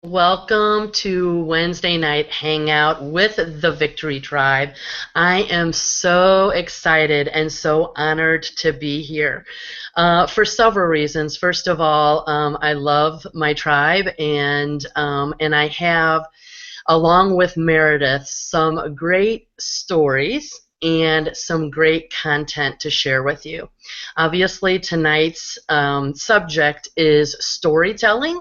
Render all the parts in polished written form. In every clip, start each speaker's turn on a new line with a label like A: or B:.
A: Welcome to Wednesday night hangout with the Victory Tribe. I am so excited and so honored to be here for several reasons. First of all, I love my tribe, and I have, along with Meredith, some great stories and some great content to share with you. Obviously, tonight's subject is storytelling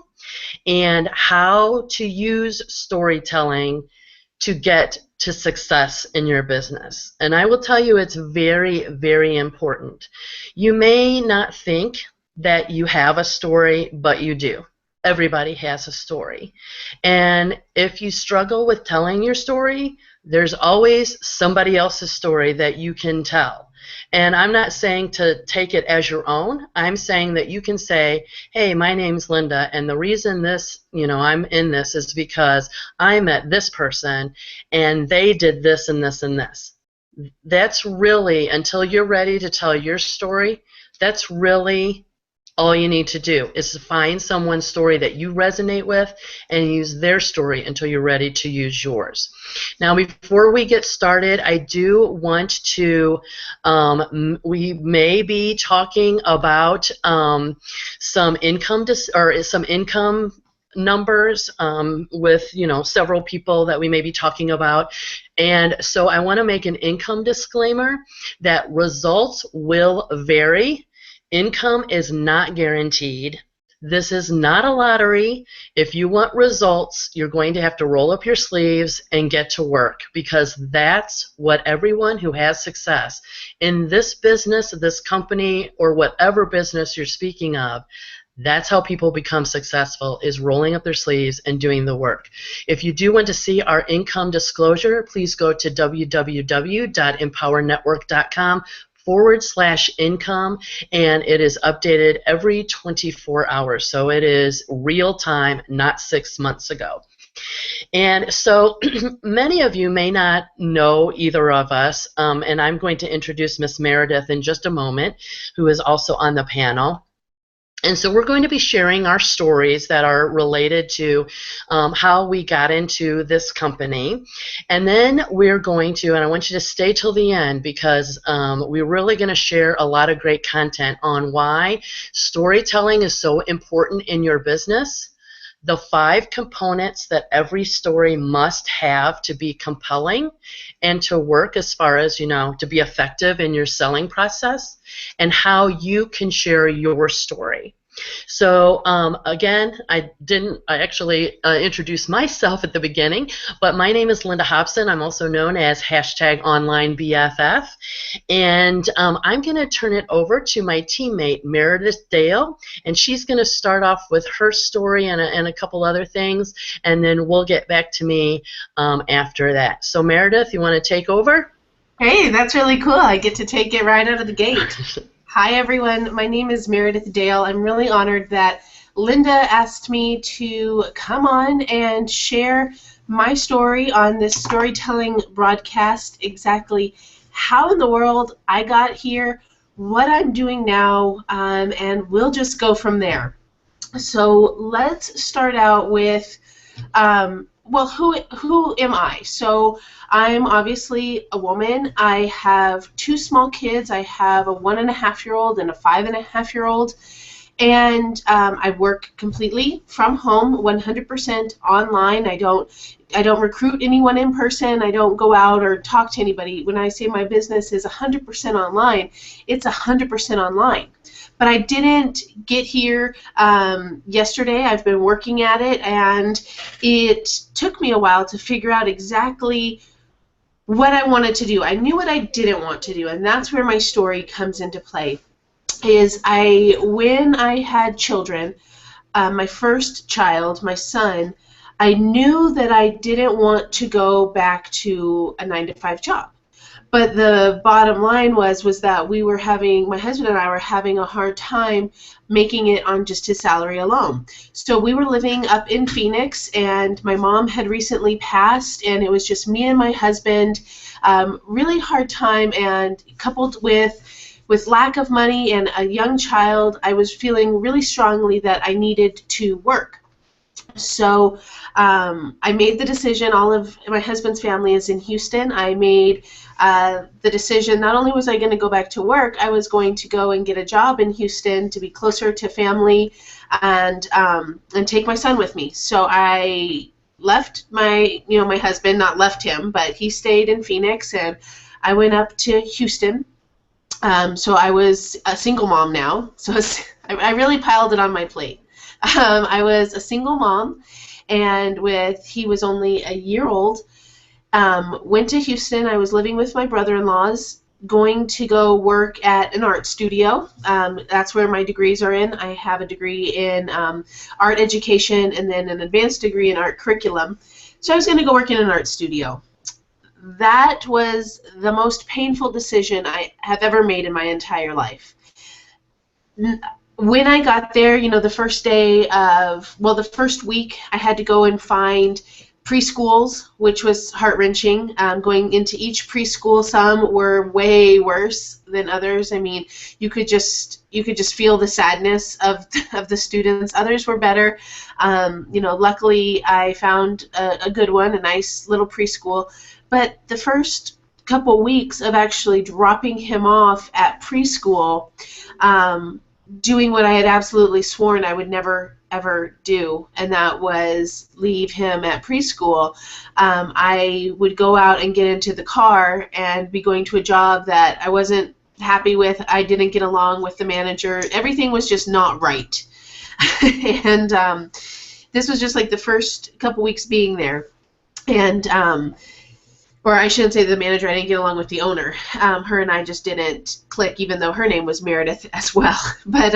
A: and how to use storytelling to get to success in your business. And I will tell you, it's very, very important. You may not think that you have a story, but you do. Everybody has a story. And if you struggle with telling your story, there's always somebody else's story that you can tell. And I'm not saying to take it as your own. I'm saying that you can say, hey, my name's Linda, and the reason I'm in this is because I met this person and they did this and this and this. That's really, until you're ready to tell your story, that's really all you need to do is to find someone's story that you resonate with and use their story until you're ready to use yours. Now, before we get started, I do want to, we may be talking about some income numbers with several people that we may be talking about. And so I want to make an income disclaimer that results will vary. Income is not guaranteed. This is not a lottery. If you want results, you're going to have to roll up your sleeves and get to work, because that's what everyone who has success in this business, this company, or whatever business you're speaking of, that's how people become successful, is rolling up their sleeves and doing the work. If you do want to see our income disclosure, please go to www.empowernetwork.com/income, and it is updated every 24 hours. So it is real time, not 6 months ago. And so many of you may not know either of us, and I'm going to introduce Miss Meredith in just a moment, who is also on the panel. And so we're going to be sharing our stories that are related to how we got into this company. And then we're going to, and I want you to stay till the end, because we're really going to share a lot of great content on why storytelling is so important in your business, the 5 components that every story must have to be compelling and to work as far as, to be effective in your selling process, and how you can share your story. So again, I actually introduce myself at the beginning, but my name is Linda Hobson. I'm also known as #OnlineBFF, and I'm going to turn it over to my teammate Meredith Dale, and she's going to start off with her story and a couple other things, and then we'll get back to me after that. So Meredith, you want to take over?
B: Hey, that's really cool. I get to take it right out of the gate. Hi, everyone. My name is Meredith Dale. I'm really honored that Linda asked me to come on and share my story on this storytelling broadcast, exactly how in the world I got here, what I'm doing now, and we'll just go from there. So let's start out with, well, who am I? So I'm obviously a woman. I have 2 small kids. I have a 1.5-year-old and a 5.5-year-old. And I work completely from home, 100% online. I don't recruit anyone in person. I don't go out or talk to anybody. When I say my business is 100% online, it's 100% online. But I didn't get here yesterday. I've been working at it, and it took me a while to figure out exactly what I wanted to do. I knew what I didn't want to do, and that's where my story comes into play. When I had children, my first child, my son, I knew that I didn't want to go back to a 9-to-5 job. But the bottom line was that my husband and I were having a hard time making it on just his salary alone. So we were living up in Phoenix, and my mom had recently passed, and it was just me and my husband, really hard time, and coupled with lack of money and a young child, I was feeling really strongly that I needed to work. So I made the decision. All of my husband's family is in Houston. I made the decision. Not only was I going to go back to work, I was going to go and get a job in Houston to be closer to family and take my son with me. So I left my husband, not left him, but he stayed in Phoenix, and I went up to Houston. So I was a single mom now. So I really piled it on my plate. I was a single mom, and he was only a year old. Went to Houston. I was living with my brother-in-laws, going to go work at an art studio. That's where my degrees are in. I have a degree in art education and then an advanced degree in art curriculum. So I was going to go work in an art studio. That was the most painful decision I have ever made in my entire life. When I got there, the first week, I had to go and find preschools, which was heart-wrenching. Going into each preschool, some were way worse than others. I mean, you could just feel the sadness of the students. Others were better. Luckily, I found a good one, a nice little preschool. But the first couple weeks of actually dropping him off at preschool, doing what I had absolutely sworn I would never ever do, and that was leave him at preschool. I would go out and get into the car and be going to a job that I wasn't happy with. I didn't get along with the manager. Everything was just not right. And this was just like the first couple weeks being there. And or I shouldn't say the manager, I didn't get along with the owner. Her and I just didn't click, even though her name was Meredith as well. But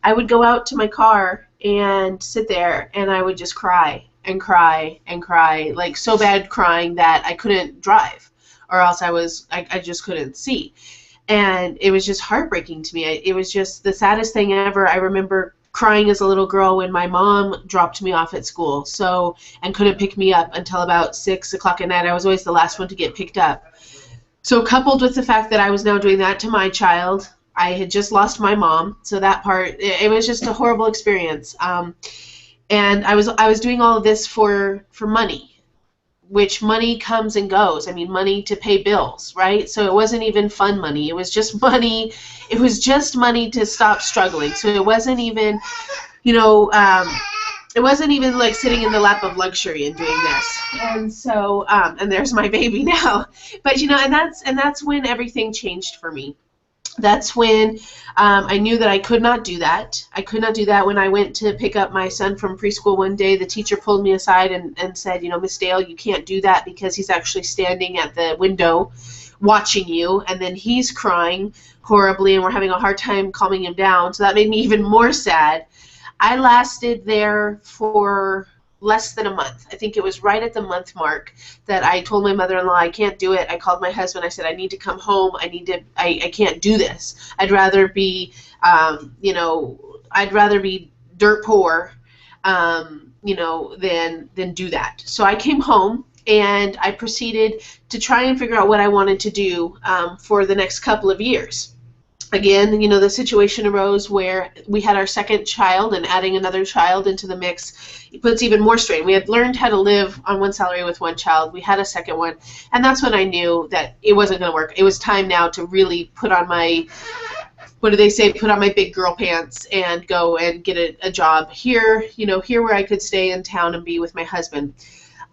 B: I would go out to my car and sit there, and I would just cry and cry and cry, like so bad crying that I couldn't drive, or else I just couldn't see. And it was just heartbreaking to me. It was just the saddest thing ever. I remember crying as a little girl when my mom dropped me off at school and couldn't pick me up until about 6 o'clock at night. I was always the last one to get picked up. So coupled with the fact that I was now doing that to my child, I had just lost my mom. So that part, it was just a horrible experience. And I was doing all of this for money, which money comes and goes. I mean, money to pay bills, right? So it wasn't even fun money. It was just money. It was just money to stop struggling. So it wasn't even, it wasn't even like sitting in the lap of luxury and doing this. And so, and there's my baby now. But and that's when everything changed for me. That's when I knew that I could not do that. I could not do that. When I went to pick up my son from preschool one day, the teacher pulled me aside and said, Miss Dale, you can't do that because he's actually standing at the window watching you, and then he's crying horribly, and we're having a hard time calming him down. So that made me even more sad. I lasted there for less than a month. I think it was right at the month mark that I told my mother-in-law I can't do it. I called my husband. I said I need to come home. I can't do this. I'd rather be I'd rather be dirt poor than do that. So I came home and I proceeded to try and figure out what I wanted to do for the next couple of years. Again, the situation arose where we had our second child, and adding another child into the mix puts even more strain. We had learned how to live on one salary with one child. We had a second one, and that's when I knew that it wasn't going to work. It was time now to really put on my, put on my big girl pants and go and get a job here, here where I could stay in town and be with my husband.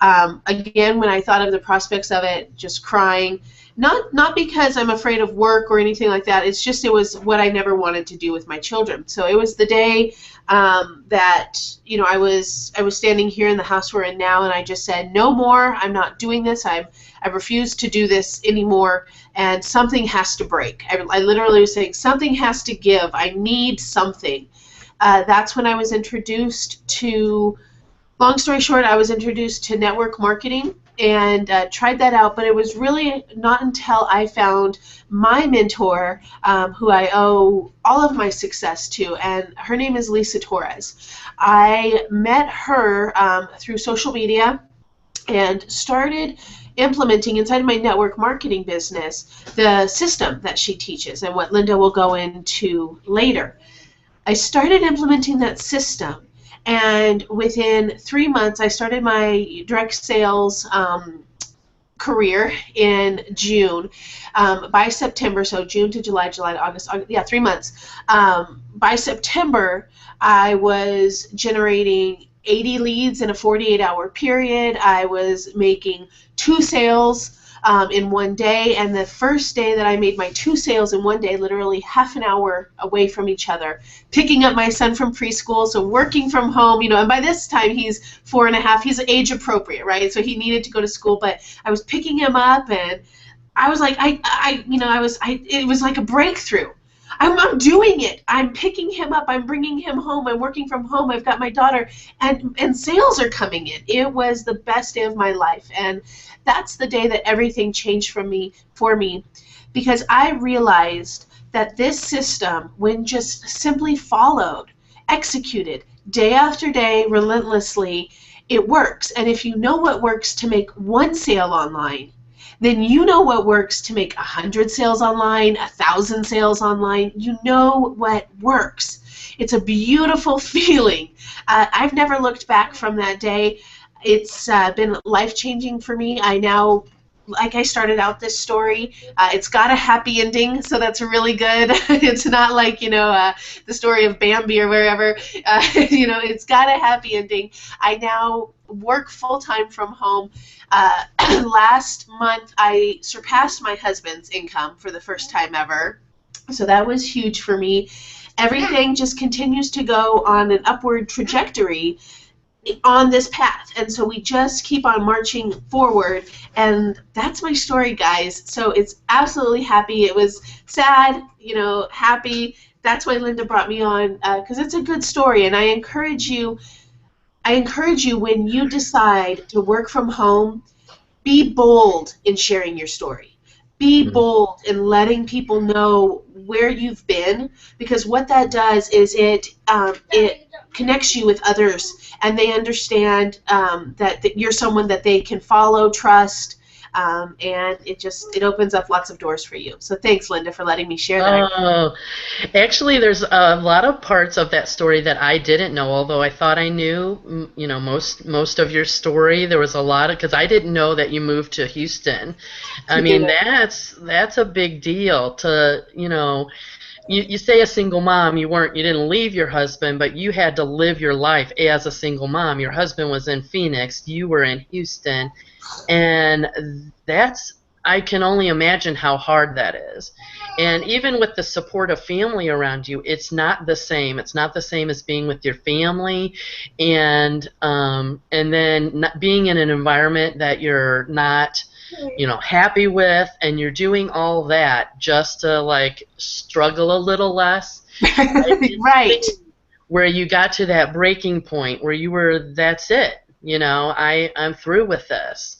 B: Again, when I thought of the prospects of it, just crying. Not because I'm afraid of work or anything like that. It's just it was what I never wanted to do with my children. So it was the day that I was standing here in the house we're in now, and I just said, no more. I'm not doing this. I refuse to do this anymore, and something has to break. I literally was saying something has to give. I need something. That's when I was introduced to. Long story short, I was introduced to network marketing and tried that out, but it was really not until I found my mentor, who I owe all of my success to, and her name is Lisa Torres. I met her through social media and started implementing inside of my network marketing business the system that she teaches and what Linda will go into later. I started implementing that system. And within 3 months, I started my direct sales career in June. By September, so June to July, July to August, yeah, 3 months. By September, I was generating 80 leads in a 48-hour period. I was making 2 sales in one day, and the first day that I made my 2 sales in one day, literally half an hour away from each other, picking up my son from preschool, so working from home, and by this time he's 4.5, he's age appropriate, right? So he needed to go to school, but I was picking him up, and I was like, it was like a breakthrough. I'm doing it. I'm picking him up. I'm bringing him home. I'm working from home. I've got my daughter, and sales are coming in. It was the best day of my life, and that's the day that everything changed for me, because I realized that this system, when just simply followed, executed, day after day, relentlessly, it works. And if you know what works to make 1 sale online, then you know what works to make 100 sales online, 1,000 sales online. You know what works. It's a beautiful feeling. I've never looked back from that day. It's been life-changing for me. I now, like I started out this story, it's got a happy ending, so that's really good. It's not like, the story of Bambi or wherever. It's got a happy ending. I now work full-time from home. Last month, I surpassed my husband's income for the first time ever, so that was huge for me. Everything just continues to go on an upward trajectory on this path, and so we just keep on marching forward, and that's my story, guys. So it's absolutely happy. It was sad, happy. That's why Linda brought me on, because it's a good story, and I encourage you when you decide to work from home, be bold in sharing your story. Be bold in letting people know where you've been, because what that does is it connects you with others, and they understand that you're someone that they can follow, trust, and it opens up lots of doors for you. So thanks, Linda, for letting me share that.
A: Oh, actually, there's a lot of parts of that story that I didn't know, although I thought I knew, most of your story. There was a lot because I didn't know that you moved to Houston. I mean, that's a big deal to, you say a single mom, you didn't leave your husband, but you had to live your life as a single mom. Your husband was in Phoenix, you were in Houston, and I can only imagine how hard that is. And even with the support of family around you, it's not the same. It's not the same as being with your family, and then being in an environment that you're not happy with, and you're doing all that just to struggle a little less.
B: Right.
A: Where you got to that breaking point where you were, that's it. I'm through with this.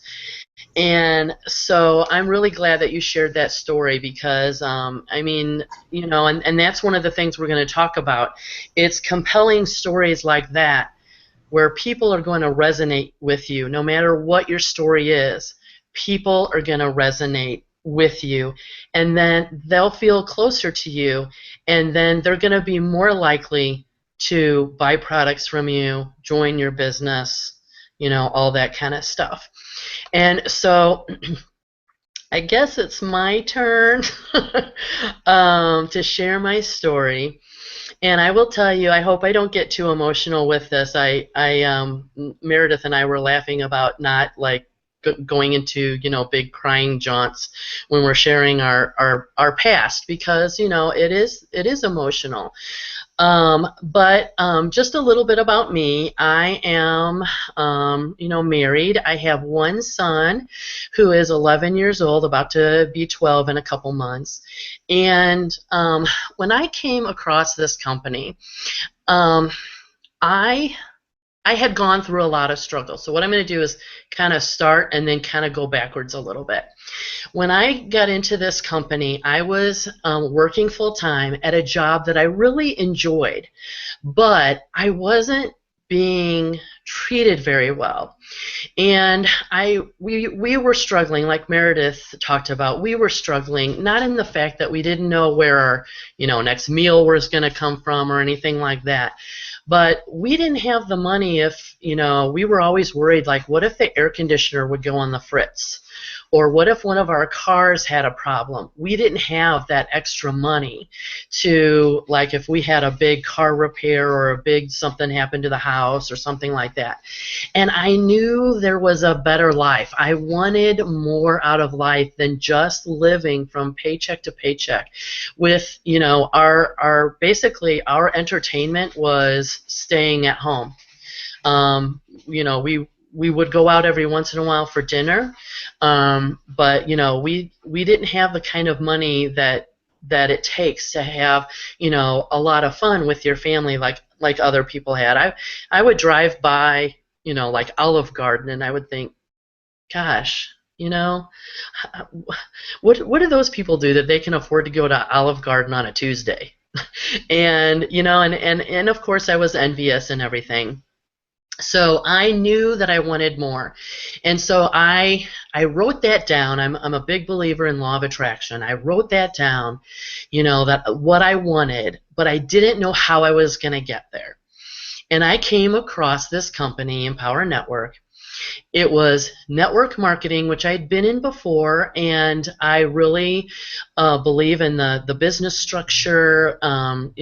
A: And so I'm really glad that you shared that story, because and that's one of the things we're going to talk about. It's compelling stories like that where people are going to resonate with you no matter what your story is. People are going to resonate with you, and then they'll feel closer to you, and then they're going to be more likely to buy products from you, join your business, all that kind of stuff. And so I guess it's my turn to share my story. And I will tell you, I hope I don't get too emotional with this. Meredith and I were laughing about not going into big crying jaunts when we're sharing our past, because it is emotional. But just a little bit about me. I am married. I have one son who is 11 years old, about to be 12 in a couple months. And when I came across this company, I had gone through a lot of struggles. So what I'm going to do is kind of start and then kind of go backwards a little bit. When I got into this company, I was working full-time at a job that I really enjoyed, but I wasn't being treated very well. And we were struggling, like Meredith talked about. We were struggling, not in the fact that we didn't know where our, next meal was going to come from or anything like that, but we didn't have the money. If we were always worried, like, what if the air conditioner would go on the fritz? Or what if one of our cars had a problem? We didn't have that extra money to, like, if we had a big car repair or a big something happened to the house or something like that. And I knew there was a better life. I wanted more out of life than just living from paycheck to paycheck. With, our basically our entertainment was staying at home. We would go out every once in a while for dinner, but we didn't have the kind of money that it takes to have a lot of fun with your family like other people had. I would drive by like Olive Garden, and I would think, gosh, what do those people do that they can afford to go to Olive Garden on a Tuesday? And and of course I was envious and everything. So I knew that I wanted more. And so I wrote that down. I'm a big believer in law of attraction. I wrote that down, that what I wanted, but I didn't know how I was going to get there. And I came across this company, Empower Network. It was network marketing, which I'd been in before, and I really believe in the business structure. I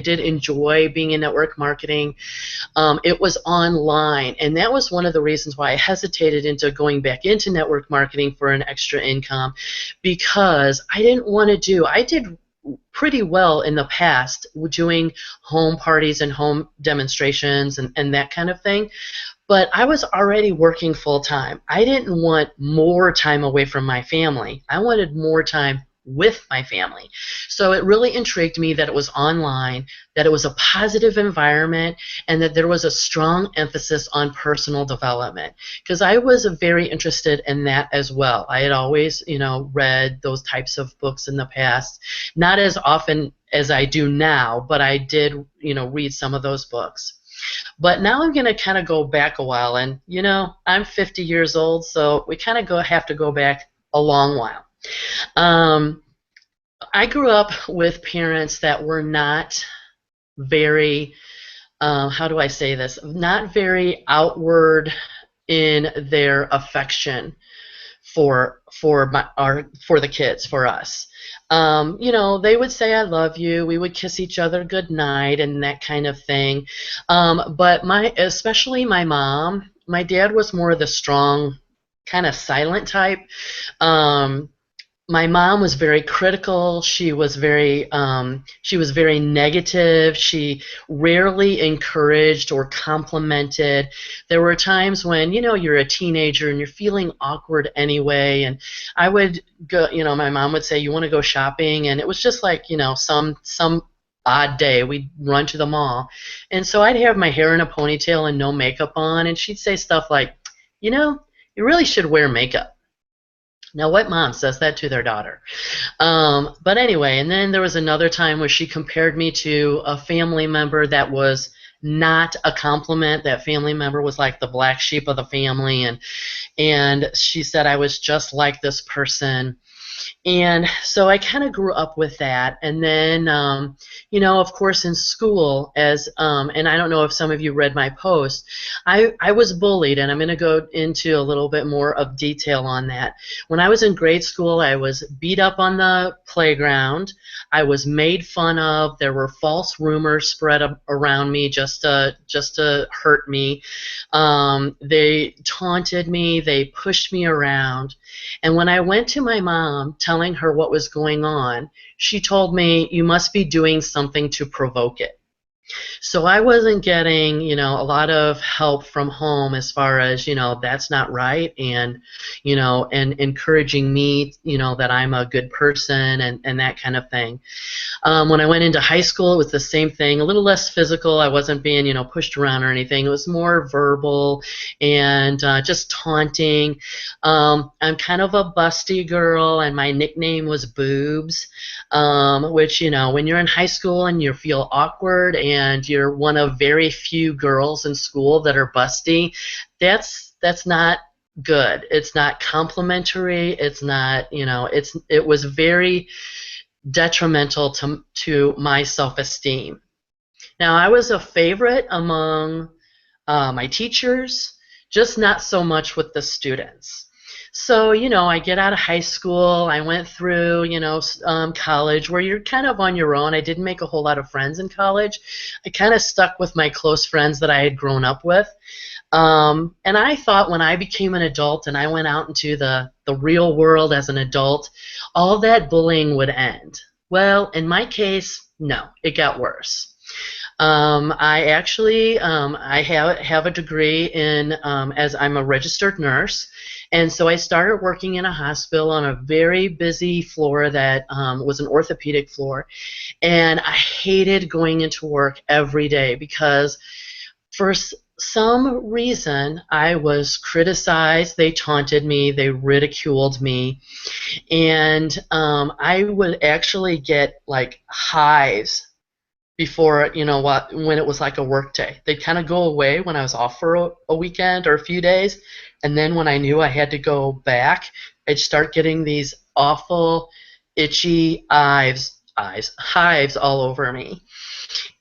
A: did enjoy being in network marketing. It was online, and that was one of the reasons why I hesitated into going back into network marketing for an extra income, because I did pretty well in the past doing home parties and home demonstrations and that kind of thing. But I was already working full time. I didn't want more time away from my family. I wanted more time with my family. So it really intrigued me that it was online, that it was a positive environment, and that there was a strong emphasis on personal development, because I was very interested in that as well. I had always, read those types of books in the past, not as often as I do now, but I did, read some of those books. But now I'm going to kind of go back a while, and I'm 50 years old, so we kind of have to go back a long while. I grew up with parents that were not very, how do I say this, not very outward in their affection for the kids, for us. They would say, "I love you." We would kiss each other good night and that kind of thing. But especially my mom, my dad was more the strong, kind of silent type. My mom was very critical. She was very negative. She rarely encouraged or complimented. There were times when, you're a teenager and you're feeling awkward anyway, and I would go, my mom would say, "You want to go shopping?" And it was just like, some odd day, we'd run to the mall. And so I'd have my hair in a ponytail and no makeup on, and she'd say stuff like, "You really should wear makeup." Now, what mom says that to their daughter? But anyway, and then there was another time where she compared me to a family member that was not a compliment. That family member was like the black sheep of the family, and she said I was just like this person. And so I kind of grew up with that. And then, of course, in school, and I don't know if some of you read my post, I was bullied, and I'm going to go into a little bit more of detail on that. When I was in grade school, I was beat up on the playground. I was made fun of. There were false rumors spread around me just to hurt me. They taunted me. They pushed me around. And when I went to my mom telling her what was going on, she told me, "You must be doing something to provoke it." So I wasn't getting, a lot of help from home as far as, that's not right, and, and encouraging me, that I'm a good person and that kind of thing. When I went into high school, it was the same thing, a little less physical. I wasn't being, pushed around or anything. It was more verbal and just taunting. I'm kind of a busty girl, and my nickname was Boobs, which, when you're in high school and you feel awkward and you're one of very few girls in school that are busty, that's not good. It's not complimentary. It's not, it was very detrimental to my self-esteem. Now, I was a favorite among my teachers, just not so much with the students. So, I get out of high school, I went through, college where you're kind of on your own. I didn't make a whole lot of friends in college. I kind of stuck with my close friends that I had grown up with. And I thought when I became an adult and I went out into the real world as an adult, all that bullying would end. Well, in my case, no, it got worse. I actually I have a degree in as I'm a registered nurse, and so I started working in a hospital on a very busy floor that was an orthopedic floor, and I hated going into work every day because for some reason I was criticized. They taunted me, they ridiculed me, and I would actually get like hives before, when it was like a work day. They'd kind of go away when I was off for a weekend or a few days, and then when I knew I had to go back, I'd start getting these awful itchy hives all over me.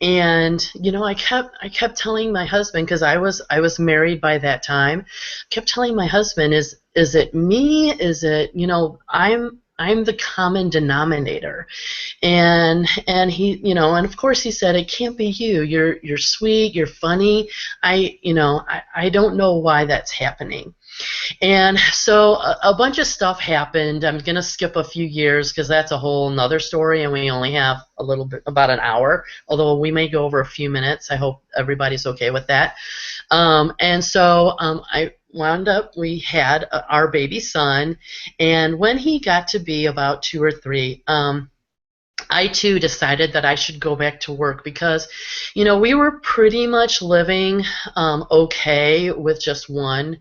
A: And I kept telling my husband, because I was married by that time. I kept telling my husband, is it me? Is it, I'm the common denominator. And he, and of course he said, it can't be you. You're sweet, you're funny. I don't know why that's happening. And so a bunch of stuff happened. I'm going to skip a few years because that's a whole nother story, and we only have a little bit, about an hour, although we may go over a few minutes. I hope everybody's okay with that. And so I wound up, we had our baby son, and when he got to be about 2 or 3, I too decided that I should go back to work because, we were pretty much living okay with just one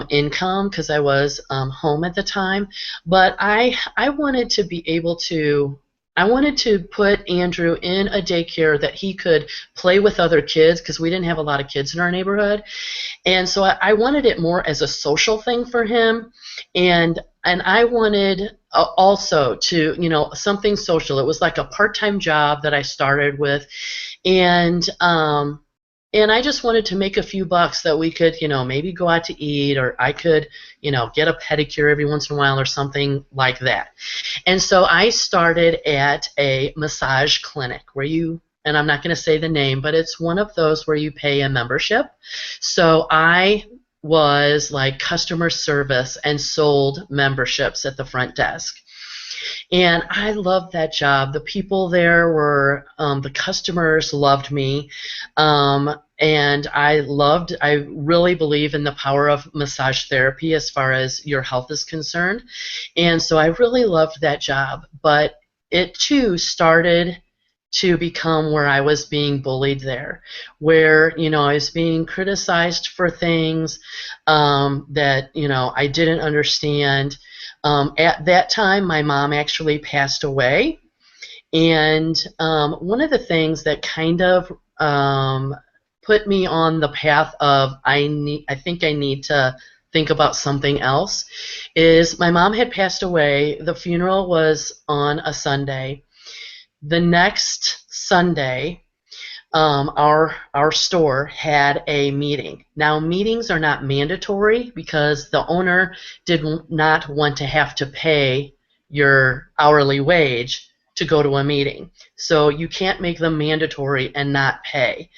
A: income because I was home at the time. But I wanted to be able to. I wanted to put Andrew in a daycare that he could play with other kids because we didn't have a lot of kids in our neighborhood. And so I wanted it more as a social thing for him, and I wanted also to, something social. It was like a part-time job that I started with, and I just wanted to make a few bucks that we could, maybe go out to eat, or I could, get a pedicure every once in a while or something like that. And so I started at a massage clinic where and I'm not going to say the name, but it's one of those where you pay a membership. So I was like customer service and sold memberships at the front desk. And I loved that job. The people there the customers loved me. And I really believe in the power of massage therapy as far as your health is concerned. And so I really loved that job. But it too started to become where I was being bullied there, where, I was being criticized for things that, I didn't understand. At that time, my mom actually passed away, and one of the things that kind of put me on the path of I think I need to think about something else is my mom had passed away. The funeral was on a Sunday. The next Sunday, our store had a meeting. Now, meetings are not mandatory because the owner did not want to have to pay your hourly wage to go to a meeting. So you can't make them mandatory and not pay.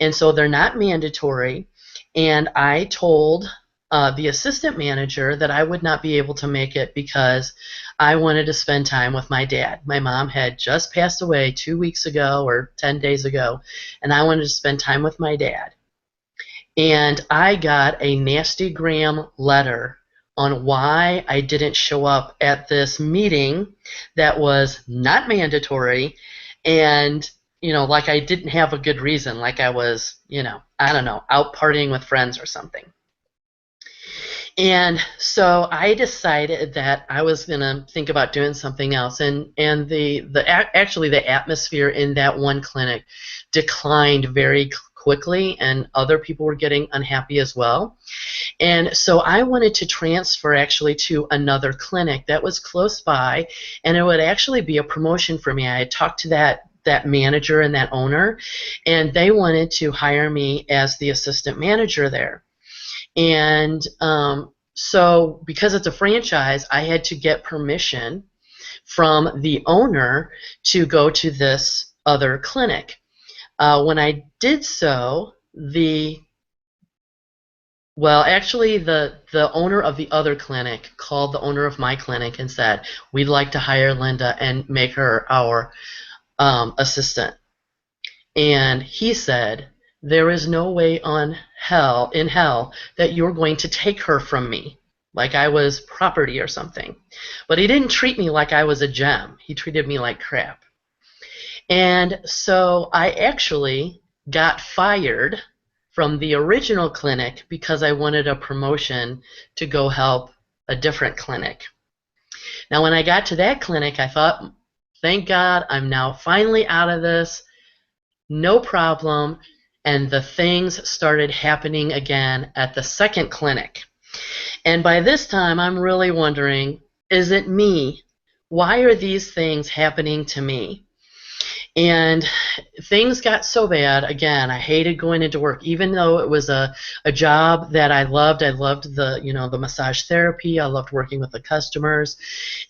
A: And so they're not mandatory. And I told the assistant manager that I would not be able to make it because I wanted to spend time with my dad. My mom had just passed away 2 weeks ago or 10 days ago, and I wanted to spend time with my dad. And I got a nastygram letter on why I didn't show up at this meeting that was not mandatory, and like I didn't have a good reason, like I was, I don't know, out partying with friends or something. And so I decided that I was going to think about doing something else. And actually the atmosphere in that one clinic declined very quickly, and other people were getting unhappy as well. And so I wanted to transfer actually to another clinic that was close by, and it would actually be a promotion for me. I had talked to that manager and that owner, and they wanted to hire me as the assistant manager there. And so because it's a franchise, I had to get permission from the owner to go to this other clinic. When I did so, actually, the owner of the other clinic called the owner of my clinic and said, "We'd like to hire Linda and make her our assistant." And he said, "There is no way in hell that you're going to take her from me, like I was property or something." But he didn't treat me like I was a gem. He treated me like crap. And so I actually got fired from the original clinic because I wanted a promotion to go help a different clinic. Now, when I got to that clinic, I thought, thank God, I'm now finally out of this. No problem. And the things started happening again at the second clinic. And by this time, I'm really wondering, is it me? Why are these things happening to me? And things got so bad. Again, I hated going into work, even though it was a job that I loved. I loved the massage therapy. I loved working with the customers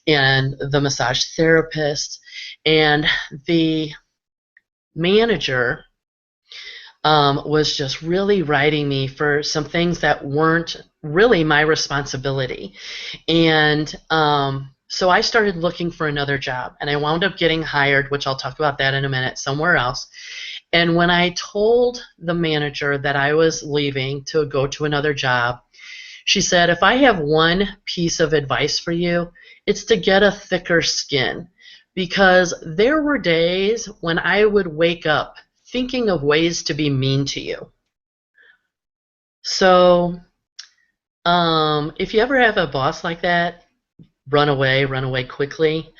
A: and the massage therapist. And the manager was just really writing me for some things that weren't really my responsibility. And so I started looking for another job, and I wound up getting hired, which I'll talk about that in a minute, somewhere else. And when I told the manager that I was leaving to go to another job, she said, "If I have one piece of advice for you, it's to get a thicker skin." Because there were days when I would wake up thinking of ways to be mean to you. So if you ever have a boss like that, run away quickly.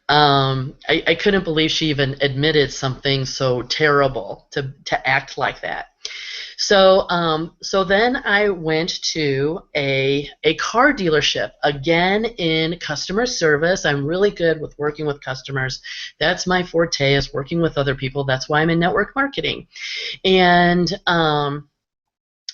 A: I couldn't believe she even admitted something so terrible to act like that. So then I went to a car dealership, again in customer service. I'm really good with working with customers. That's my forte, is working with other people. That's why I'm in network marketing. And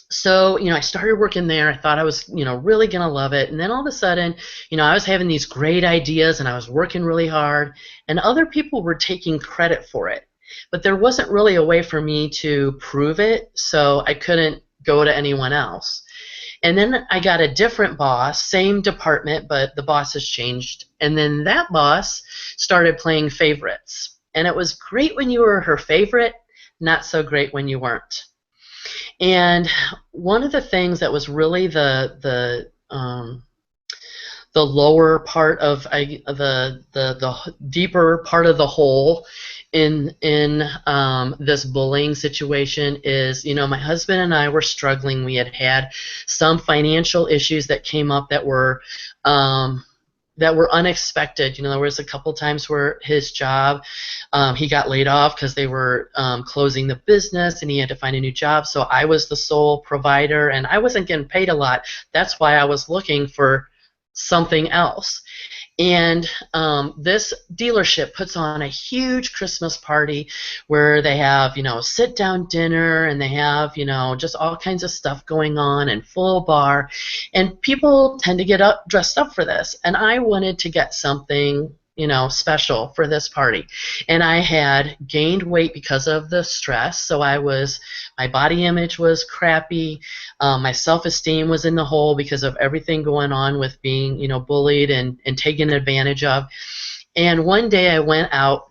A: so, I started working there. I thought I was, really going to love it. And then all of a sudden, I was having these great ideas and I was working really hard, and other people were taking credit for it. But there wasn't really a way for me to prove it, so I couldn't go to anyone else. And then I got a different boss, same department, but the boss has changed. And then that boss started playing favorites. And it was great when you were her favorite, not so great when you weren't. And one of the things that was really the lower part of the deeper part of the hole in this bullying situation is, my husband and I were struggling. We had some financial issues that came up that were unexpected. There was a couple times where his job, he got laid off because they were closing the business and he had to find a new job. So I was the sole provider and I wasn't getting paid a lot. That's why I was looking for something else. And this dealership puts on a huge Christmas party where they have, sit-down dinner, and they have, just all kinds of stuff going on, and full bar. And people tend to get dressed up for this. And I wanted to get something, special for this party. And I had gained weight because of the stress, so my body image was crappy. My self-esteem was in the hole because of everything going on with being, bullied and taken advantage of. And one day I went out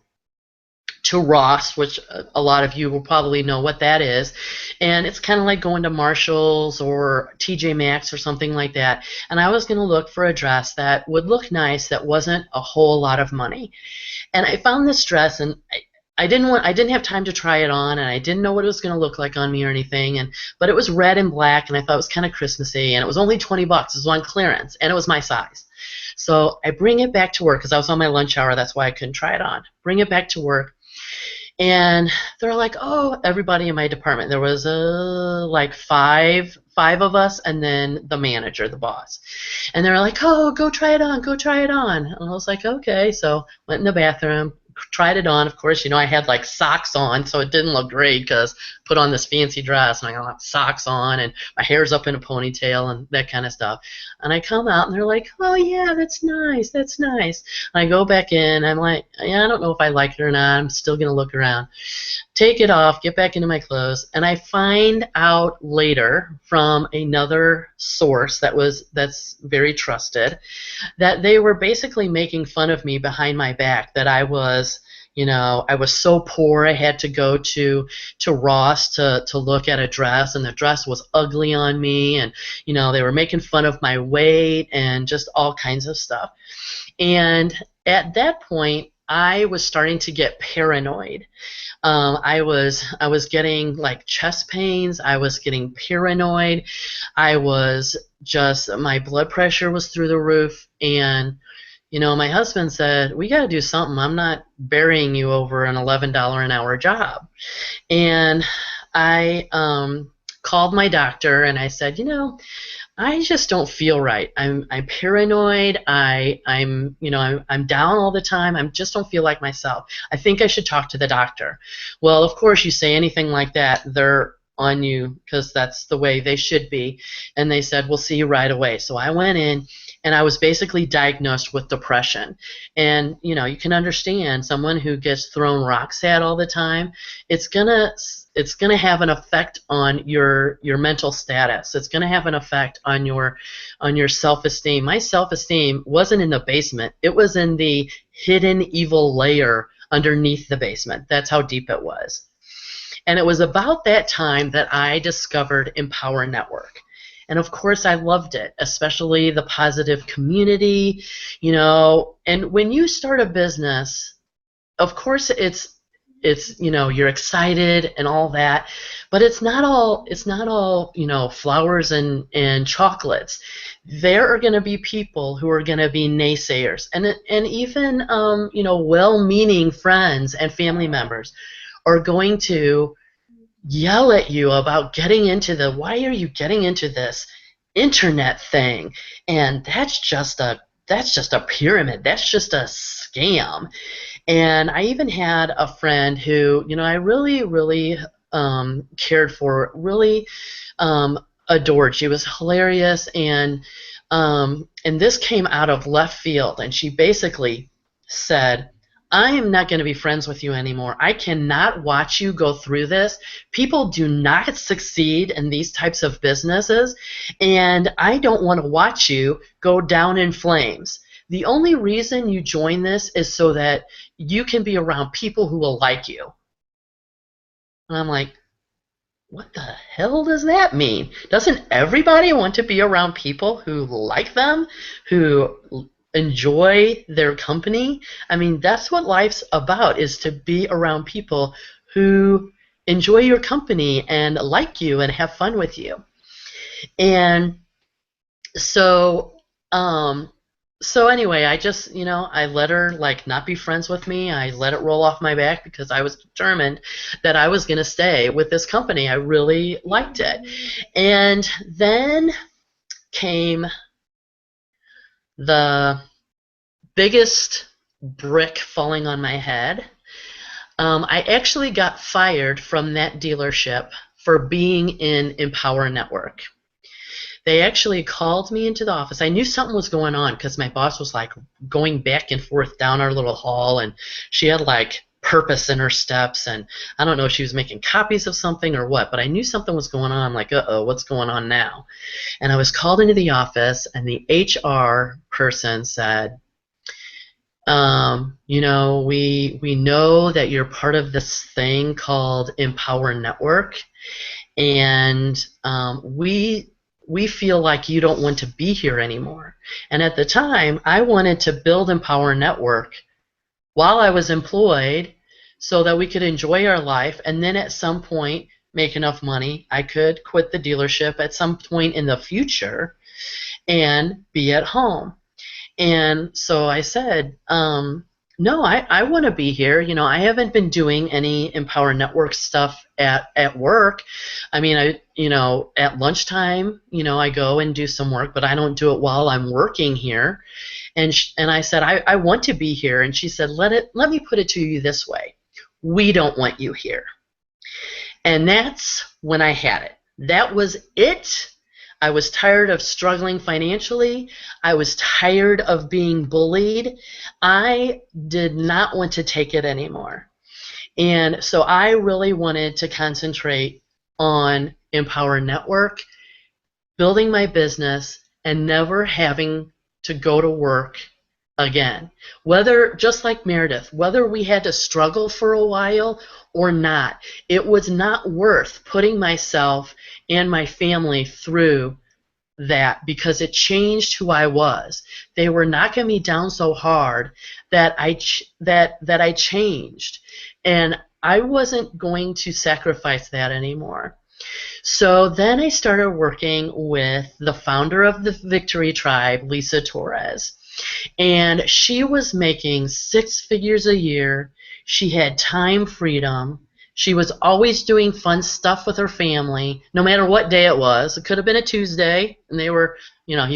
A: to Ross, which a lot of you will probably know what that is. And it's kind of like going to Marshall's or TJ Maxx or something like that. And I was going to look for a dress that would look nice, that wasn't a whole lot of money. And I found this dress, and I didn't have time to try it on, and I didn't know what it was going to look like on me or anything, but it was red and black, and I thought it was kind of Christmassy, and it was only $20. It was on clearance, and it was my size. So I bring it back to work because I was on my lunch hour. That's why I couldn't try it on. Bring it back to work, and they're like, "Oh, everybody in my department." There was like five of us, and then the manager, the boss. And they're like, "Oh, go try it on, go try it on." And I was like, "Okay." So went in the bathroom, tried it on. Of course, I had like socks on, so it didn't look great because put on this fancy dress and I got socks on and my hair's up in a ponytail and that kind of stuff. And I come out and they're like, "Oh yeah, that's nice, that's nice." And I go back in. I'm like, "Yeah, I don't know if I like it or not. I'm still gonna look around." Take it off, get back into my clothes, and I find out later from another source that's very trusted that they were basically making fun of me behind my back, that I was I was so poor I had to go to Ross to look at a dress, and the dress was ugly on me, and they were making fun of my weight and just all kinds of stuff. And at that point I was starting to get paranoid. I was getting like chest pains. I was getting paranoid. I was just, my blood pressure was through the roof. And my husband said, "We got to do something. I'm not burying you over an $11 an hour job." And I called my doctor and I said, "I just don't feel right. I'm paranoid. I'm down all the time. I just don't feel like myself. I think I should talk to the doctor." Well, of course, you say anything like that, they're on you because that's the way they should be. And they said, "We'll see you right away." So I went in and I was basically diagnosed with depression. And you can understand someone who gets thrown rocks at all the time, it's gonna have an effect on your mental status. It's gonna have an effect on your self-esteem. My self-esteem wasn't in the basement. It was in the hidden evil layer underneath the basement. That's how deep it was. And it was about that time that I discovered Empower Network. And of course I loved it, especially the positive community, and when you start a business, of course it's you're excited and all that, but it's not all flowers and chocolates. There are going to be people who are going to be naysayers, and even well-meaning friends and family members are going to yell at you about getting into why are you getting into this internet thing, and that's just a pyramid, that's just a scam. And I even had a friend who, I really, really cared for, really adored. She was hilarious, and this came out of left field. And she basically said, "I am not going to be friends with you anymore. I cannot watch you go through this. People do not succeed in these types of businesses, and I don't want to watch you go down in flames. The only reason you join this is so that you can be around people who will like you." And I'm like, what the hell does that mean? Doesn't everybody want to be around people who like them, who enjoy their company? I mean, that's what life's about, is to be around people who enjoy your company and like you and have fun with you. And so anyway, I just, I let her not be friends with me. I let it roll off my back because I was determined that I was going to stay with this company. I really liked it. And then came the biggest brick falling on my head. I actually got fired from that dealership for being in Empower Network. They actually called me into the office. I knew something was going on because my boss was going back and forth down our little hall, and she had purpose in her steps, and I don't know if she was making copies of something or what, but I knew something was going on. I'm like, uh-oh, what's going on now? And I was called into the office, and the HR person said, we know that you're part of this thing called Empower Network, and we feel like you don't want to be here anymore. And at the time, I wanted to build Empower Network while I was employed so that we could enjoy our life, and then at some point make enough money I could quit the dealership at some point in the future and be at home. And so I said, no, I want to be here. I haven't been doing any Empower Network stuff at work. I mean, at lunchtime, I go and do some work, but I don't do it while I'm working here. And I said, I want to be here. And she said, let me put it to you this way. We don't want you here. And that's when I had it. That was it. I was tired of struggling financially. I was tired of being bullied. I did not want to take it anymore. And so I really wanted to concentrate on Empower Network, building my business, and never having to go to work again. Whether, just like Meredith, whether we had to struggle for a while or not, it was not worth putting myself and my family through that, because it changed who I was. They were knocking me down so hard that I changed, and I wasn't going to sacrifice that anymore. So then I started working with the founder of the Victory Tribe, Lisa Torres. And she was making 6 figures a year. She had time freedom. She was always doing fun stuff with her family, no matter what day it was. It could have been a Tuesday, and they were,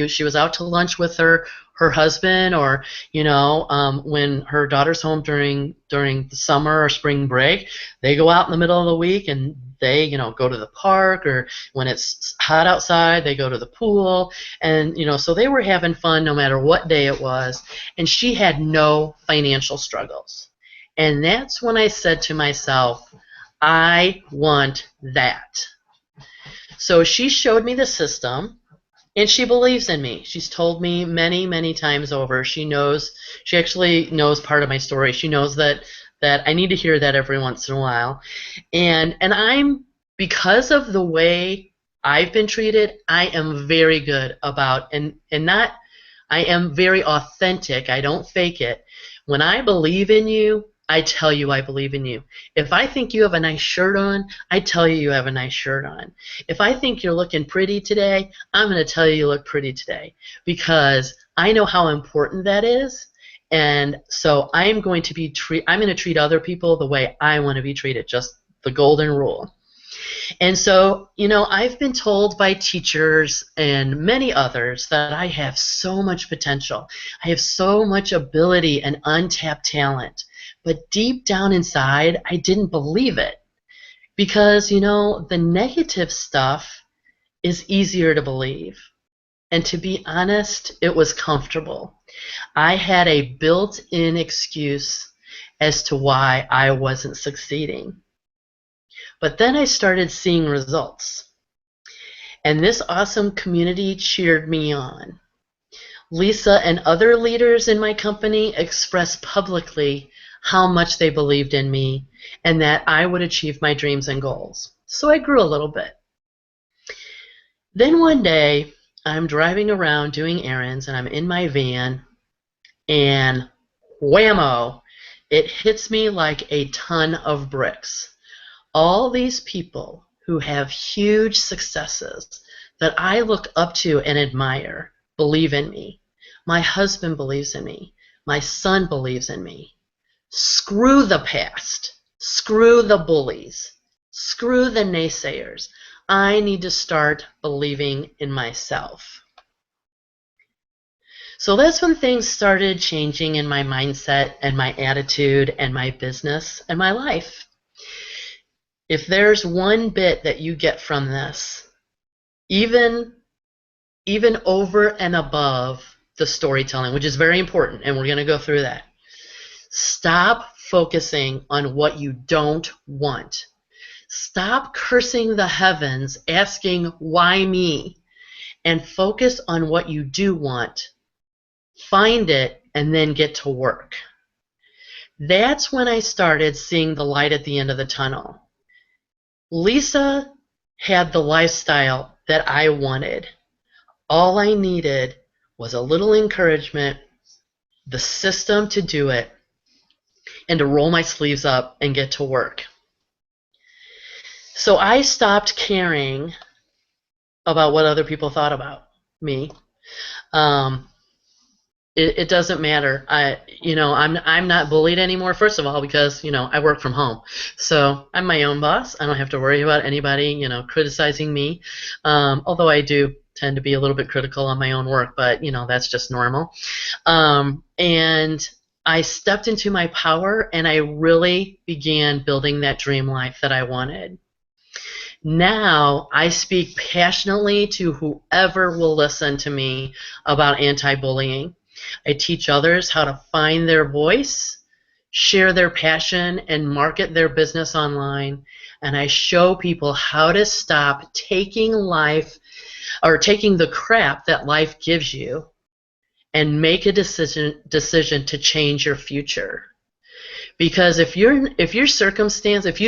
A: she was out to lunch with her husband, or, when her daughter's home during the summer or spring break, they go out in the middle of the week and they, go to the park, or when it's hot outside, they go to the pool. And, so they were having fun no matter what day it was. And she had no financial struggles. And that's when I said to myself, I want that. So she showed me the system, and she believes in me. She's told me many, many times over. She actually knows part of my story. She knows that I need to hear that every once in a while. And I'm, because of the way I've been treated, I am very good about, I am very authentic. I don't fake it. When I believe in you, I tell you I believe in you. If I think you have a nice shirt on, I tell you you have a nice shirt on. If I think you're looking pretty today, I'm going to tell you you look pretty today, because I know how important that is. And so I'm going to treat other people the way I want to be treated, just the golden rule. And so, I've been told by teachers and many others that I have so much potential. I have so much ability and untapped talent. But deep down inside, I didn't believe it, because, the negative stuff is easier to believe. And to be honest, it was comfortable. I had a built-in excuse as to why I wasn't succeeding. But then I started seeing results. And this awesome community cheered me on. Lisa and other leaders in my company expressed publicly how much they believed in me and that I would achieve my dreams and goals. So I grew a little bit. Then one day, I'm driving around doing errands, and I'm in my van, and whammo, it hits me like a ton of bricks. All these people who have huge successes that I look up to and admire believe in me. My husband believes in me. My son believes in me. Screw the past. Screw the bullies. Screw the naysayers. I need to start believing in myself. So that's when things started changing in my mindset and my attitude and my business and my life. If there's one bit that you get from this, even over and above the storytelling, which is very important, and we're going to go through that, stop focusing on what you don't want. Stop cursing the heavens, asking, why me? And focus on what you do want. Find it, and then get to work. That's when I started seeing the light at the end of the tunnel. Lisa had the lifestyle that I wanted. All I needed was a little encouragement, the system to do it, and to roll my sleeves up and get to work. So I stopped caring about what other people thought about me. It doesn't matter. I'm not bullied anymore. First of all, because I work from home, so I'm my own boss. I don't have to worry about anybody criticizing me. Although I do tend to be a little bit critical on my own work, but that's just normal. And I stepped into my power, and I really began building that dream life that I wanted. Now I speak passionately to whoever will listen to me about anti-bullying. I teach others how to find their voice, share their passion, and market their business online. And I show people how to stop taking the crap that life gives you and make a decision to change your future. Because if you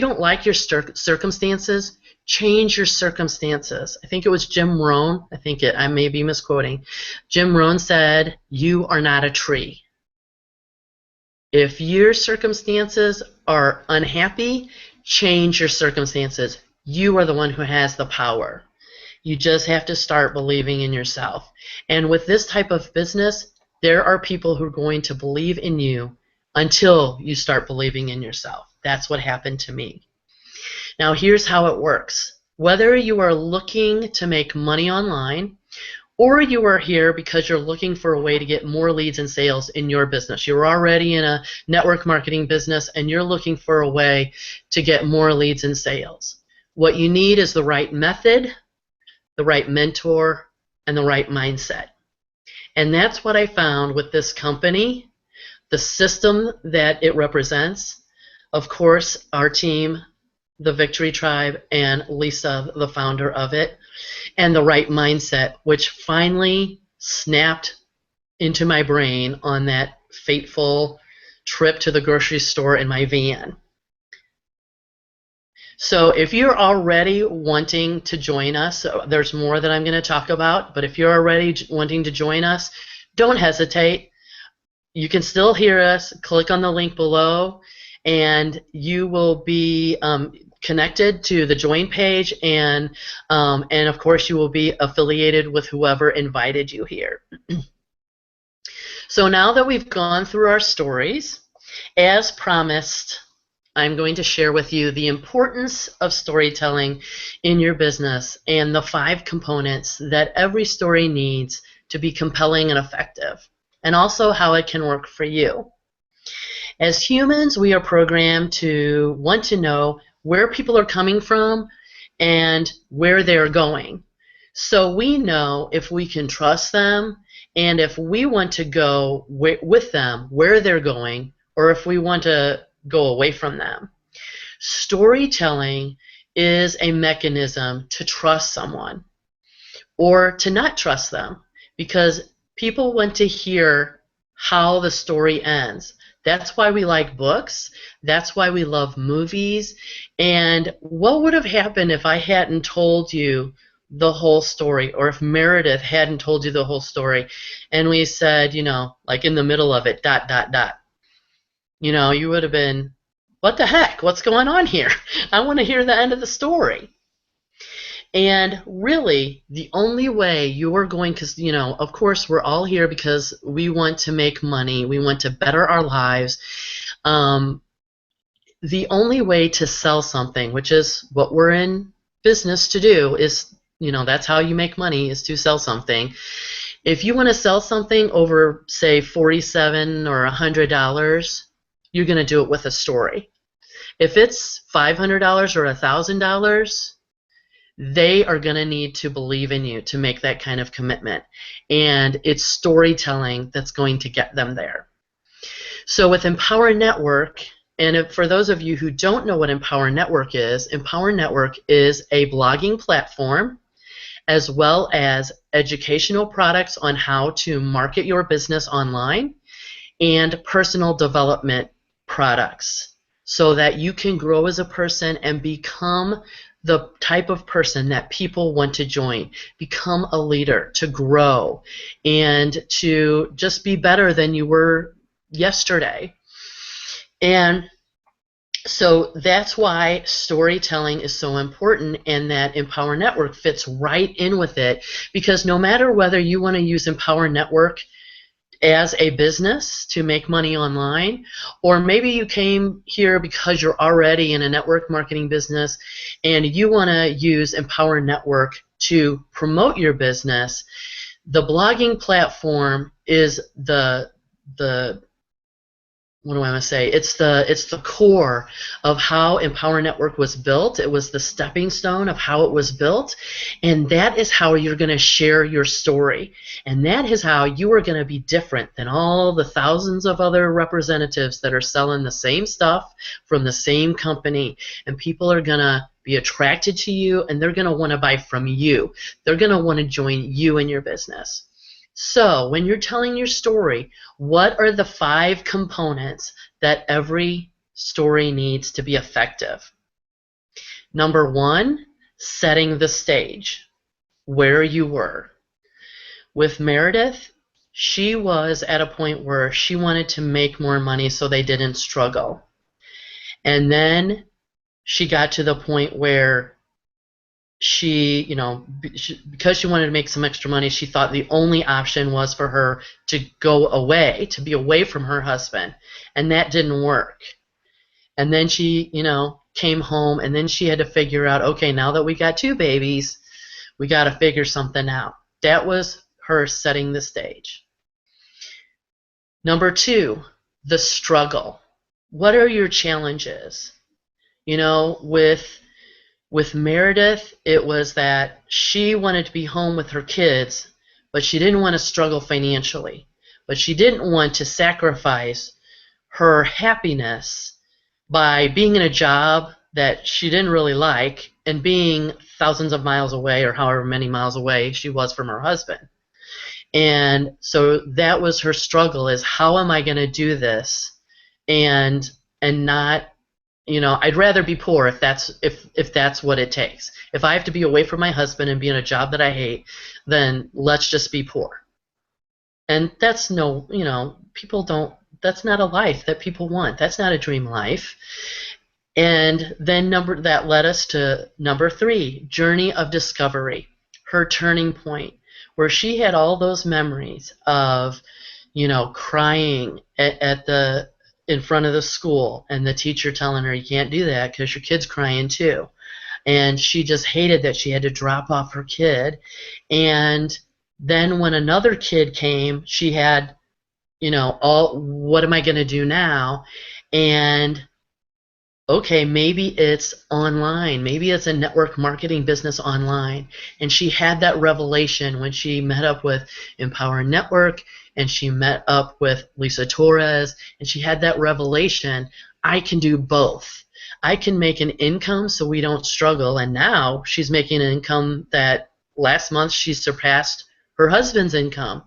A: don't like your circumstances, change your circumstances. I think it was Jim Rohn. I may be misquoting. Jim Rohn said, "You are not a tree." If your circumstances are unhappy, change your circumstances. You are the one who has the power. You just have to start believing in yourself. And with this type of business, there are people who are going to believe in you until you start believing in yourself. That's what happened to me. Now here's how it works. Whether you are looking to make money online, or you are here because you're looking for a way to get more leads and sales in your business. You're already in a network marketing business and you're looking for a way to get more leads and sales. What you need is the right method, the right mentor, and the right mindset. And that's what I found with this company, the system that it represents, of course, our team, the Victory Tribe, and Lisa, the founder of it, and the right mindset, which finally snapped into my brain on that fateful trip to the grocery store in my van. So if you're already wanting to join us, there's more that I'm going to talk about, but if you're already wanting to join us, don't hesitate. You can still hear us. Click on the link below, and you will be connected to the join page, and of course you will be affiliated with whoever invited you here. So now that we've gone through our stories, as promised, I'm going to share with you the importance of storytelling in your business and the 5 components that every story needs to be compelling and effective, and also how it can work for you. As humans, we are programmed to want to know where people are coming from and where they're going. So we know if we can trust them and if we want to go with them where they're going, or if we want to go away from them. Storytelling is a mechanism to trust someone or to not trust them, because people want to hear how the story ends. That's why we like books. That's why we love movies. And what would have happened if I hadn't told you the whole story, or if Meredith hadn't told you the whole story, and we said, like in the middle of it, ... You would have been, what the heck? What's going on here? I want to hear the end of the story. And really, the only way you are going, because, of course, we're all here because we want to make money. We want to better our lives. The only way to sell something, which is what we're in business to do, is, that's how you make money, is to sell something. If you want to sell something over, say, $47 or $100, you're going to do it with a story. If it's $500 or $1,000, they are going to need to believe in you to make that kind of commitment. And it's storytelling that's going to get them there. So with Empower Network, and for those of you who don't know what Empower Network is a blogging platform as well as educational products on how to market your business online and personal development products so that you can grow as a person and become the type of person that people want to join, become a leader, to grow, and to just be better than you were yesterday. And so that's why storytelling is so important, and that Empower Network fits right in with it, because no matter whether you want to use Empower Network as a business to make money online, or maybe you came here because you're already in a network marketing business and you want to use Empower Network to promote your business, the blogging platform is the what do I want to say? It's the core of how Empower Network was built. It was the stepping stone of how it was built, and that is how you're going to share your story, and that is how you are going to be different than all the thousands of other representatives that are selling the same stuff from the same company, and people are going to be attracted to you, and they're going to want to buy from you. They're going to want to join you in your business. So when you're telling your story, what are the 5 components that every story needs to be effective? Number 1, setting the stage, where you were. With Meredith, she was at a point where she wanted to make more money so they didn't struggle. And then she got to the point where she, because she wanted to make some extra money, she thought the only option was for her to go away, to be away from her husband, and that didn't work. And then she, came home, and then she had to figure out, okay, now that we got 2 babies, we got to figure something out. That was her setting the stage. Number 2, the struggle. What are your challenges? With Meredith, it was that she wanted to be home with her kids, but she didn't want to struggle financially. But she didn't want to sacrifice her happiness by being in a job that she didn't really like and being thousands of miles away, or however many miles away she was from her husband. And so that was her struggle, is how am I going to do this and not, I'd rather be poor if that's what it takes. If I have to be away from my husband and be in a job that I hate, then let's just be poor. And that's people don't, that's not a life that people want. That's not a dream life. And then that led us to number 3, journey of discovery, her turning point, where she had all those memories of, crying in front of the school, and the teacher telling her, you can't do that because your kid's crying too. And she just hated that she had to drop off her kid. And then when another kid came, she had, what am I going to do now? And okay, maybe it's online. Maybe it's a network marketing business online. And she had that revelation when she met up with Empower Network, and she met up with Lisa Torres, and she had that revelation, I can do both. I can make an income so we don't struggle. And now she's making an income that last month she surpassed her husband's income.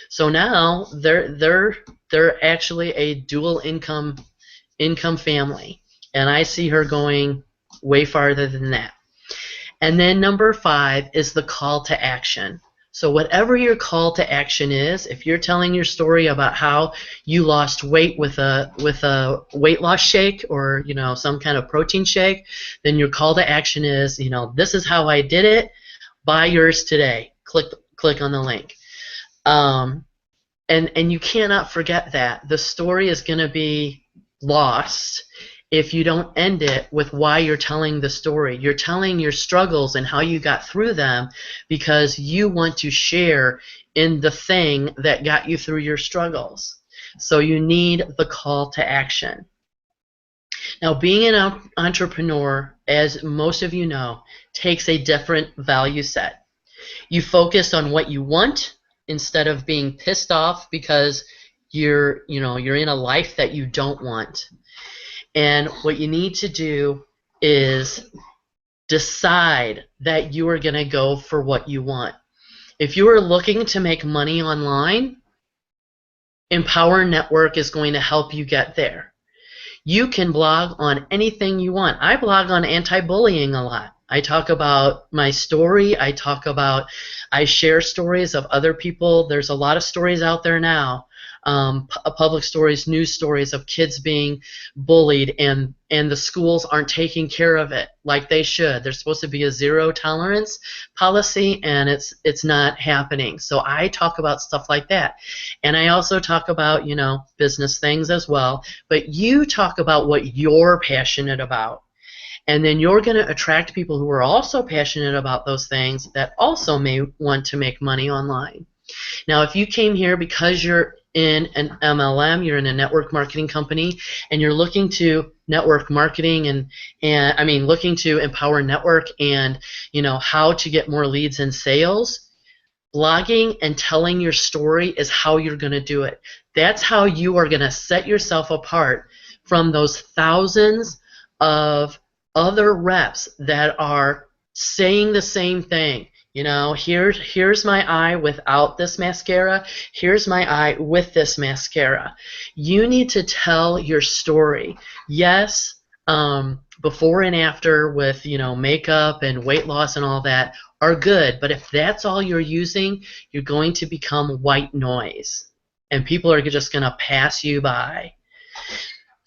A: So now they're actually a dual income family. And I see her going way farther than that. And then number 5 is the call to action. So whatever your call to action is, if you're telling your story about how you lost weight with a weight loss shake, or some kind of protein shake, then your call to action is, this is how I did it. Buy yours today. Click on the link. And you cannot forget that. The story is going to be lost if you don't end it with why you're telling the story. You're telling your struggles and how you got through them because you want to share in the thing that got you through your struggles. So you need the call to action. Now, being an entrepreneur, as most of you know, takes a different value set. You focus on what you want instead of being pissed off because you're in a life that you don't want. And what you need to do is decide that you are going to go for what you want. If you are looking to make money online, Empower Network is going to help you get there. You can blog on anything you want. I blog on anti-bullying a lot. I talk about my story. I share stories of other people. There's a lot of stories out there now public stories, news stories of kids being bullied, and the schools aren't taking care of it like they should. There's supposed to be a zero tolerance policy, and it's not happening. So I talk about stuff like that. And I also talk about, business things as well, but you talk about what you're passionate about. And then you're going to attract people who are also passionate about those things that also may want to make money online. Now, if you came here because you're in an MLM, you're in a network marketing company, and you're looking to network marketing and I mean looking to empower network and how to get more leads and sales, blogging and telling your story is how you're going to do it. That's how you are going to set yourself apart from those thousands of other reps that are saying the same thing. Here's my eye without this mascara. Here's my eye with this mascara. You need to tell your story. Yes, before and after with makeup and weight loss and all that are good, but if that's all you're using, you're going to become white noise, and people are just going to pass you by.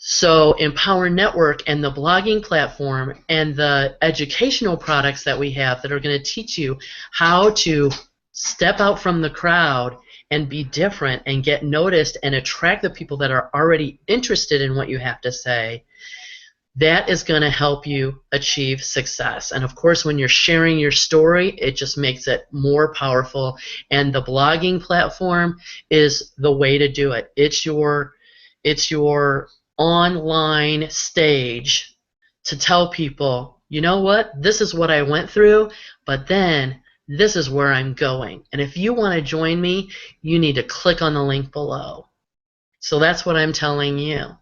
A: So Empower Network and the blogging platform and the educational products that we have that are going to teach you how to step out from the crowd and be different and get noticed and attract the people that are already interested in what you have to say, that is going to help you achieve success. And of course, when you're sharing your story, it just makes it more powerful. And the blogging platform is the way to do it. It's your online stage to tell people, you know what, this is what I went through, but then this is where I'm going. And if you want to join me, you need to click on the link below. So that's what I'm telling you.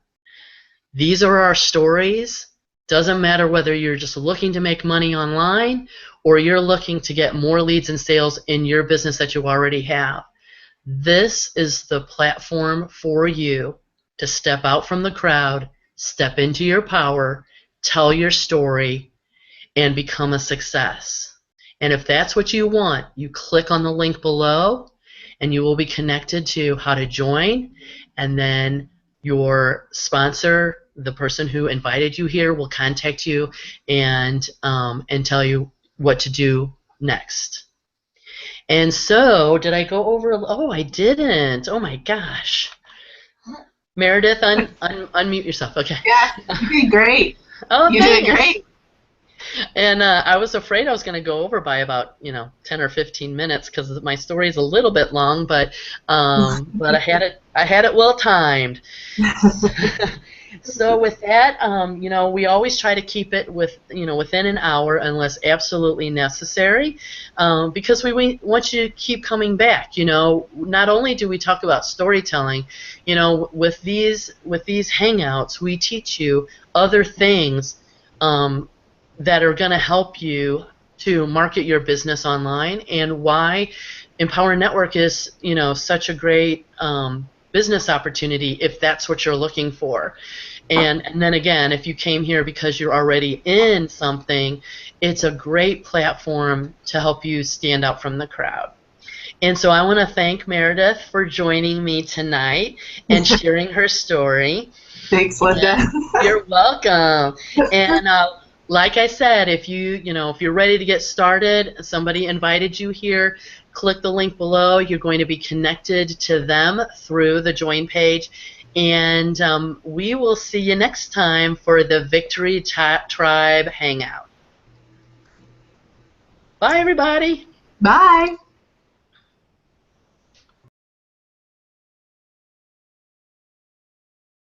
A: These are our stories. Doesn't matter whether you're just looking to make money online or you're looking to get more leads and sales in your business that you already have. This is the platform for you to step out from the crowd, step into your power, tell your story, and become a success. And if that's what you want, you click on the link below, and you will be connected to how to join, and then your sponsor, the person who invited you here, will contact you and tell you what to do next. And so, did I go over? Oh, I didn't. Oh my gosh. Meredith, unmute yourself. Okay.
B: Yeah, you did great.
A: Oh,
B: you
A: thanks.
B: did great.
A: And I was afraid I was going to go over by about 10 or 15 minutes because my story is a little bit long, but I had it well timed. So with that, we always try to keep it within an hour unless absolutely necessary, because we want you to keep coming back. Not only do we talk about storytelling, with these hangouts, we teach you other things that are going to help you to market your business online, and why Empower Network is such a great business opportunity if that's what you're looking for. And then again, if you came here because you're already in something, it's a great platform to help you stand out from the crowd. And so I want to thank Meredith for joining me tonight and sharing her story.
B: Thanks, Linda.
A: You're welcome. And like I said, if you're ready to get started, somebody invited you here, click the link below. You're going to be connected to them through the join page. And we will see you next time for the Victory Tribe Hangout. Bye, everybody.
B: Bye.